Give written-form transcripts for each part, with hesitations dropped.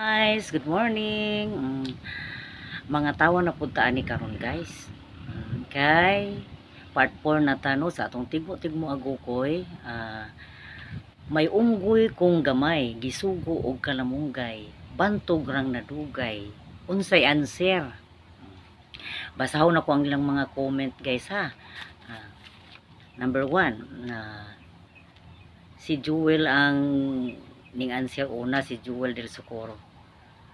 Guys, good morning. Mga tawa na puntaan ni karon guys. Kay part 4 na tano sa atong tigmo-tigmo agukoy. May unggoy kung gamay, gisugo og kalamunggay, bantog rang nadugay. Unsay answer? Basahon ako ang ilang mga comment guys ha. Number 1 na si Jewel ang ning answer una, si Jewel del Socorro.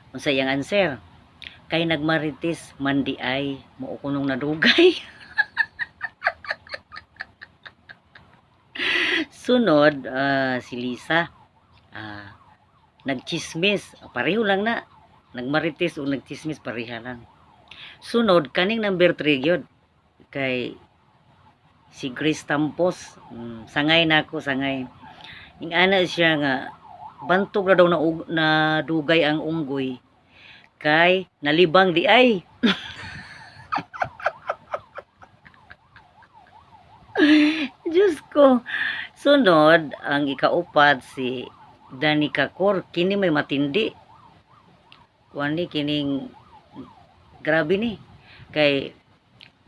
Unsa iyang answer? Kay nagmarites mandi ay mao kunong nadugay. Sunod si Lisa, nagchismis, pareho lang na. Nagmarites o nagchismis pareha lang. Sunod kaning number 3 gyud kay si Grace Tampos. Sangay na ako, sangay. Ing ana siya nga bantog na daw na dugay ang unggoy kay nalibang di ay. Diyos ko. Sunod ang ikaupat si Danica Cor, kini may matindi kuani kining grabe ni kay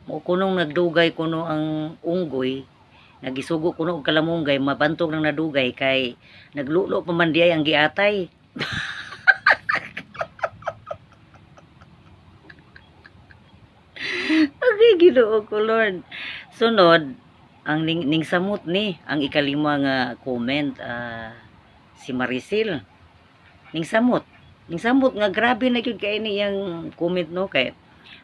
mo kunong nagdugay kuno ang unggoy, nagisugo kuno og kalamunggay, mabantog nang nadugay kay naglulo pa man diay ang giatay. Okay, Ginoo ko Lord. Sunod ang ning samot ni ang ikalima nga comment, si Maricel ning samot nga grabe na gyud kay ni yang comment no kay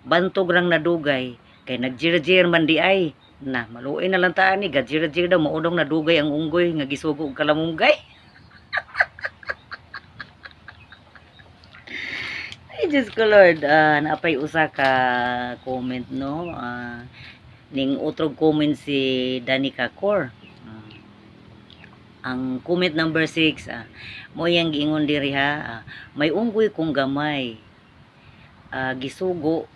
bantog rang nadugay kay nagjir-jir man di ay na maluoy na lang taan ni gajir-jir daw maudong nadugay ang unggoy nga gisugo og kalamunggay. Ay Diyos ko Lord, naapay usa ka comment no, ning utrog comment si Danica Cor. Ang comment number 6, mo yang giingon diri ha, may unggoy kung gamay, gisugo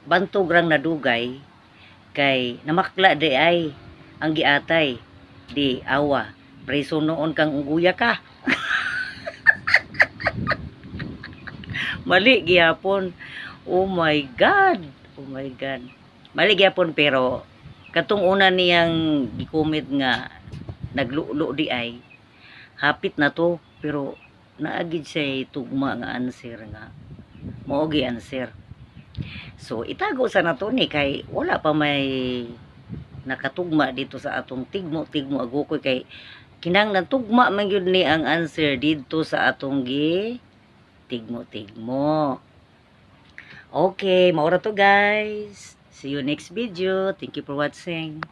bantog rang nadugay kay namakla di ay ang giatay di awa preso noon kang ungguya ka. Mali gihapon. Oh my God, oh my God, mali gihapon pero katong una niyang gi-comment nga naglulo di ay hapit na to pero naagid siya tugma nga answer nga mao gi answer. So itago sa nato ni kay wala pa may nakatugma dito sa atong tigmo agukoy kay kinahanglan tugma man gyud ni ang answer dito sa atong gi tigmo. Okay, maura to guys. See you next video. Thank you for watching.